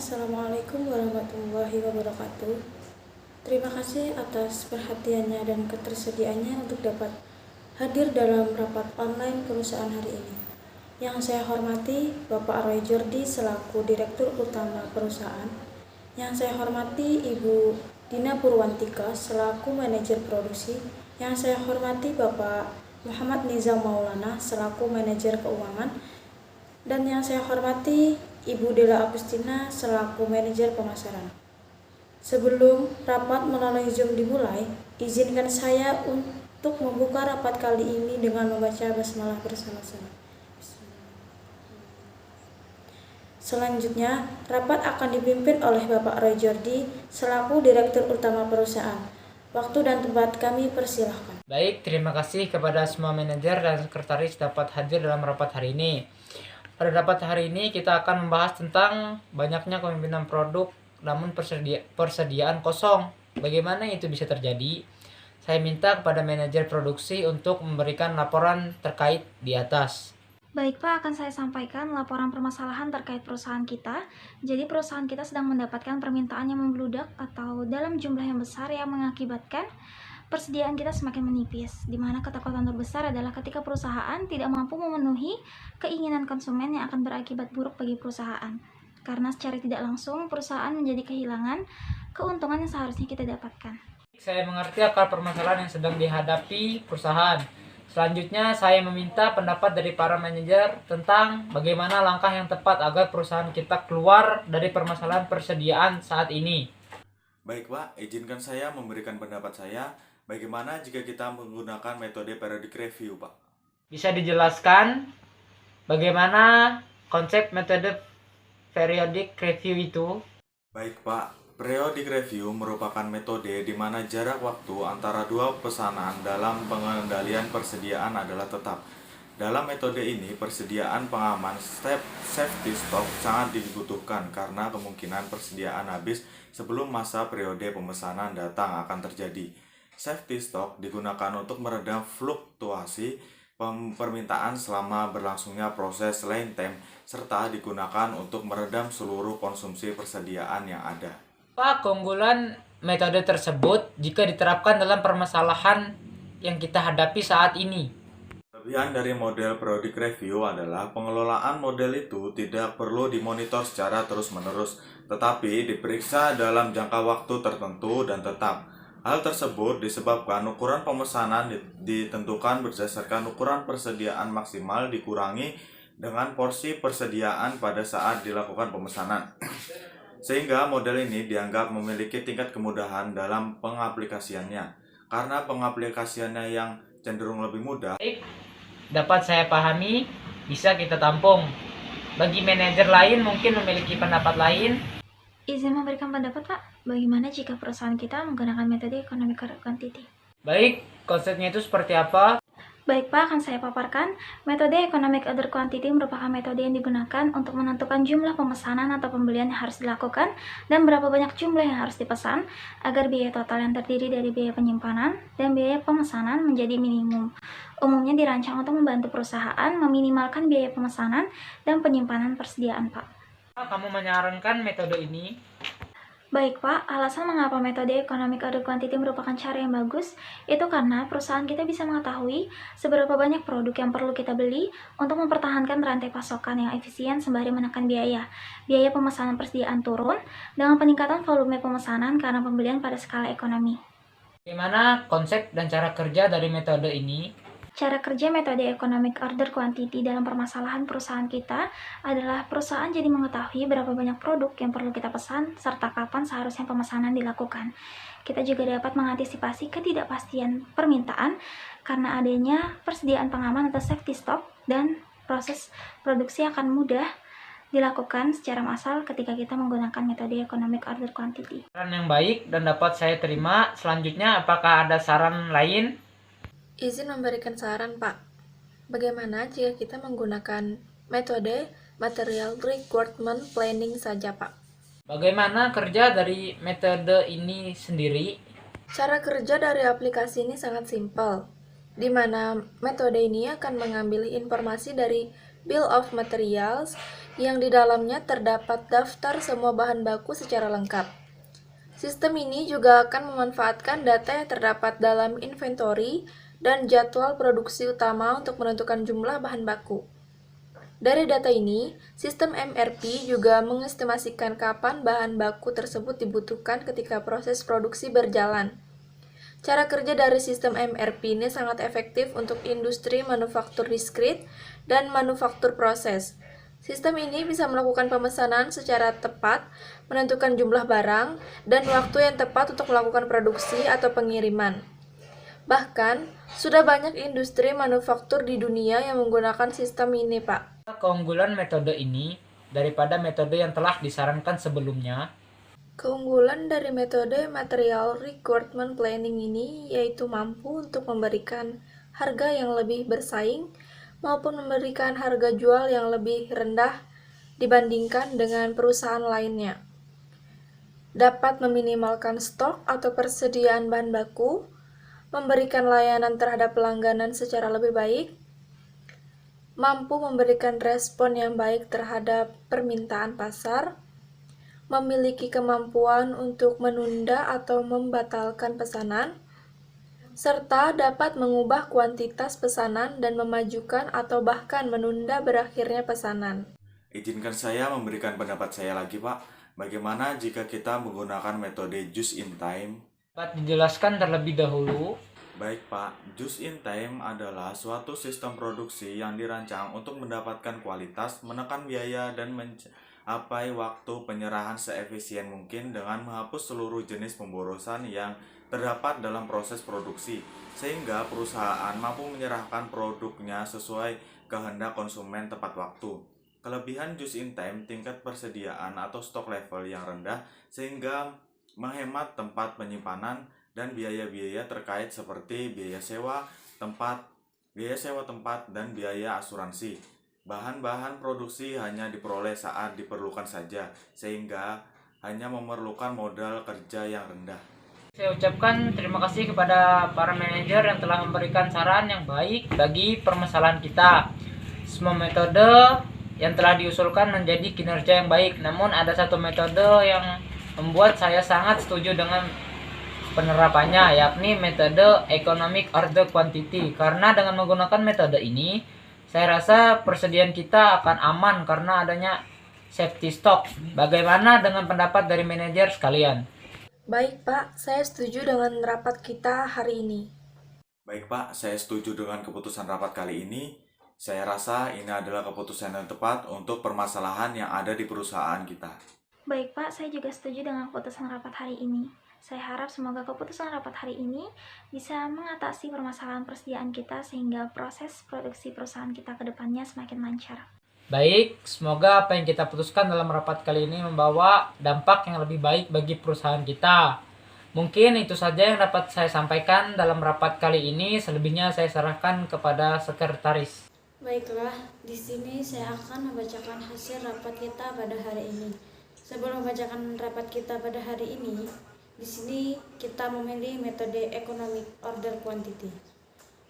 Assalamualaikum warahmatullahi wabarakatuh. Terima kasih atas perhatiannya dan ketersediaannya untuk dapat hadir dalam rapat online perusahaan hari ini. Yang saya hormati Bapak Roy Jordi selaku Direktur Utama perusahaan. Yang saya hormati Ibu Dina Purwantika selaku Manajer Produksi. Yang saya hormati Bapak Muhammad Nizam Maulana selaku Manajer Keuangan. Dan yang saya hormati Ibu Dela Agustina selaku Manajer Pemasaran. Sebelum rapat melalui Zoom dimulai, izinkan saya untuk membuka rapat kali ini dengan membaca basmalah bersama-sama. Selanjutnya, rapat akan dipimpin oleh Bapak Roy Jordi selaku Direktur Utama perusahaan. Waktu dan tempat kami persilahkan. Baik, terima kasih kepada semua manajer dan sekretaris dapat hadir dalam rapat hari ini. Pada rapat hari ini kita akan membahas tentang banyaknya kepemimpinan produk namun persediaan kosong. Bagaimana itu bisa terjadi? Saya minta kepada manajer produksi untuk memberikan laporan terkait di atas. Baik Pak, akan saya sampaikan laporan permasalahan terkait perusahaan kita. Jadi perusahaan kita sedang mendapatkan permintaan yang membludak atau dalam jumlah yang besar yang mengakibatkan persediaan kita semakin menipis, di mana ketakutan terbesar adalah ketika perusahaan tidak mampu memenuhi keinginan konsumen yang akan berakibat buruk bagi perusahaan. Karena secara tidak langsung, perusahaan menjadi kehilangan keuntungan yang seharusnya kita dapatkan. Saya mengerti akar permasalahan yang sedang dihadapi perusahaan. Selanjutnya, saya meminta pendapat dari para manajer tentang bagaimana langkah yang tepat agar perusahaan kita keluar dari permasalahan persediaan saat ini. Baik Pak, izinkan saya memberikan pendapat saya. Bagaimana jika kita menggunakan metode periodic review, Pak? Bisa dijelaskan bagaimana konsep metode periodic review itu? Baik Pak, periodic review merupakan metode di mana jarak waktu antara dua pesanan dalam pengendalian persediaan adalah tetap. Dalam metode ini, persediaan pengaman safety stock sangat dibutuhkan karena kemungkinan persediaan habis sebelum masa periode pemesanan datang akan terjadi. Safety stock digunakan untuk meredam fluktuasi permintaan selama berlangsungnya proses line time, serta digunakan untuk meredam seluruh konsumsi persediaan yang ada. Apa keunggulan metode tersebut jika diterapkan dalam permasalahan yang kita hadapi saat ini? Kelebihan dari model periodic review adalah pengelolaan model itu tidak perlu dimonitor secara terus-menerus, tetapi diperiksa dalam jangka waktu tertentu dan tetap. Hal tersebut disebabkan ukuran pemesanan ditentukan berdasarkan ukuran persediaan maksimal dikurangi dengan porsi persediaan pada saat dilakukan pemesanan. Sehingga model ini dianggap memiliki tingkat kemudahan dalam pengaplikasiannya. Karena pengaplikasiannya yang cenderung lebih mudah, Dapat saya pahami, bisa kita tampung. Bagi manajer lain mungkin memiliki pendapat lain. Izin memberikan pendapat Pak, bagaimana jika perusahaan kita menggunakan metode economic quantity? Baik, konsepnya itu seperti apa? Baik Pak, akan saya paparkan. Metode economic order quantity merupakan metode yang digunakan untuk menentukan jumlah pemesanan atau pembelian yang harus dilakukan dan berapa banyak jumlah yang harus dipesan agar biaya total yang terdiri dari biaya penyimpanan dan biaya pemesanan menjadi minimum. Umumnya dirancang untuk membantu perusahaan meminimalkan biaya pemesanan dan penyimpanan persediaan Pak. Kamu menyarankan metode ini? Baik Pak, alasan mengapa metode economic order quantity merupakan cara yang bagus itu karena perusahaan kita bisa mengetahui seberapa banyak produk yang perlu kita beli untuk mempertahankan rantai pasokan yang efisien sembari menekan biaya. Biaya pemesanan persediaan turun dengan peningkatan volume pemesanan karena pembelian pada skala ekonomi. Bagaimana konsep dan cara kerja dari metode ini? Cara kerja metode economic order quantity dalam permasalahan perusahaan kita adalah perusahaan jadi mengetahui berapa banyak produk yang perlu kita pesan serta kapan seharusnya pemesanan dilakukan. Kita juga dapat mengantisipasi ketidakpastian permintaan karena adanya persediaan pengaman atau safety stock dan proses produksi akan mudah dilakukan secara massal ketika kita menggunakan metode economic order quantity. Saran yang baik dan dapat saya terima. Selanjutnya, apakah ada saran lain? Izin memberikan saran, Pak. Bagaimana jika kita menggunakan metode material requirement planning saja, Pak? Bagaimana kerja dari metode ini sendiri? Cara kerja dari aplikasi ini sangat simpel, di mana metode ini akan mengambil informasi dari Bill of Materials, yang di dalamnya terdapat daftar semua bahan baku secara lengkap. Sistem ini juga akan memanfaatkan data yang terdapat dalam inventory dan jadwal produksi utama untuk menentukan jumlah bahan baku. Dari data ini, sistem MRP juga mengestimasikan kapan bahan baku tersebut dibutuhkan ketika proses produksi berjalan. Cara kerja dari sistem MRP ini sangat efektif untuk industri manufaktur diskrit dan manufaktur proses. Sistem ini bisa melakukan pemesanan secara tepat, menentukan jumlah barang, dan waktu yang tepat untuk melakukan produksi atau pengiriman. Bahkan, sudah banyak industri manufaktur di dunia yang menggunakan sistem ini, Pak. Keunggulan metode ini daripada metode yang telah disarankan sebelumnya. Keunggulan dari metode Material Requirement Planning ini yaitu mampu untuk memberikan harga yang lebih bersaing maupun memberikan harga jual yang lebih rendah dibandingkan dengan perusahaan lainnya. Dapat meminimalkan stok atau persediaan bahan baku, memberikan layanan terhadap pelanggan secara lebih baik, mampu memberikan respon yang baik terhadap permintaan pasar, memiliki kemampuan untuk menunda atau membatalkan pesanan, serta dapat mengubah kuantitas pesanan dan memajukan atau bahkan menunda berakhirnya pesanan. Izinkan saya memberikan pendapat saya lagi, Pak. Bagaimana jika kita menggunakan metode just in time? Dapat dijelaskan terlebih dahulu. Baik, Pak. Just in time adalah suatu sistem produksi yang dirancang untuk mendapatkan kualitas, menekan biaya, dan mencapai waktu penyerahan seefisien mungkin dengan menghapus seluruh jenis pemborosan yang terdapat dalam proses produksi, sehingga perusahaan mampu menyerahkan produknya sesuai kehendak konsumen tepat waktu. Kelebihan just in time, tingkat persediaan atau stok level yang rendah, sehingga menghemat tempat penyimpanan dan biaya-biaya terkait seperti biaya sewa tempat, dan biaya asuransi. Bahan-bahan produksi hanya diperoleh saat diperlukan saja, sehingga hanya memerlukan modal kerja yang rendah. Saya ucapkan terima kasih kepada para manajer yang telah memberikan saran yang baik bagi permasalahan kita. Semua metode yang telah diusulkan menjadi kinerja yang baik, namun ada satu metode yang membuat saya sangat setuju dengan penerapannya, yakni metode Economic Order Quantity. Karena dengan menggunakan metode ini, saya rasa persediaan kita akan aman karena adanya safety stock. Bagaimana dengan pendapat dari manajer sekalian? Baik, Pak, saya setuju dengan rapat kita hari ini. Baik, Pak, saya setuju dengan keputusan rapat kali ini. Saya rasa ini adalah keputusan yang tepat untuk permasalahan yang ada di perusahaan kita. Baik Pak, saya juga setuju dengan keputusan rapat hari ini. Saya harap semoga keputusan rapat hari ini bisa mengatasi permasalahan persediaan kita sehingga proses produksi perusahaan kita ke depannya semakin lancar. Baik, semoga apa yang kita putuskan dalam rapat kali ini membawa dampak yang lebih baik bagi perusahaan kita. Mungkin itu saja yang dapat saya sampaikan dalam rapat kali ini. Selebihnya saya serahkan kepada sekretaris. Baiklah, di sini saya akan membacakan hasil rapat kita pada hari ini. Sebelum membacakan rapat kita pada hari ini, di sini kita memilih metode Economic Order Quantity.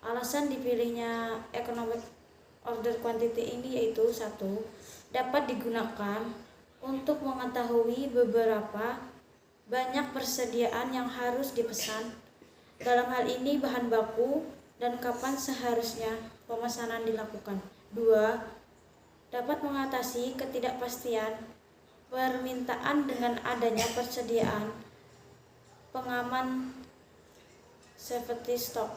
Alasan dipilihnya Economic Order Quantity ini yaitu 1. Dapat digunakan untuk mengetahui beberapa banyak persediaan yang harus dipesan. Dalam hal ini bahan baku dan kapan seharusnya pemesanan dilakukan. 2. Dapat mengatasi ketidakpastian permintaan dengan adanya persediaan pengaman safety stock.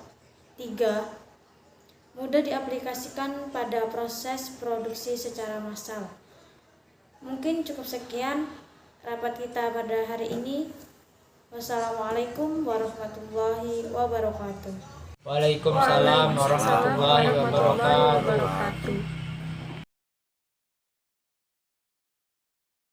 3. Mudah diaplikasikan pada proses produksi secara massal. Mungkin cukup sekian rapat kita pada hari ini. Wassalamualaikum warahmatullahi wabarakatuh. Waalaikumsalam warahmatullahi wabarakatuh.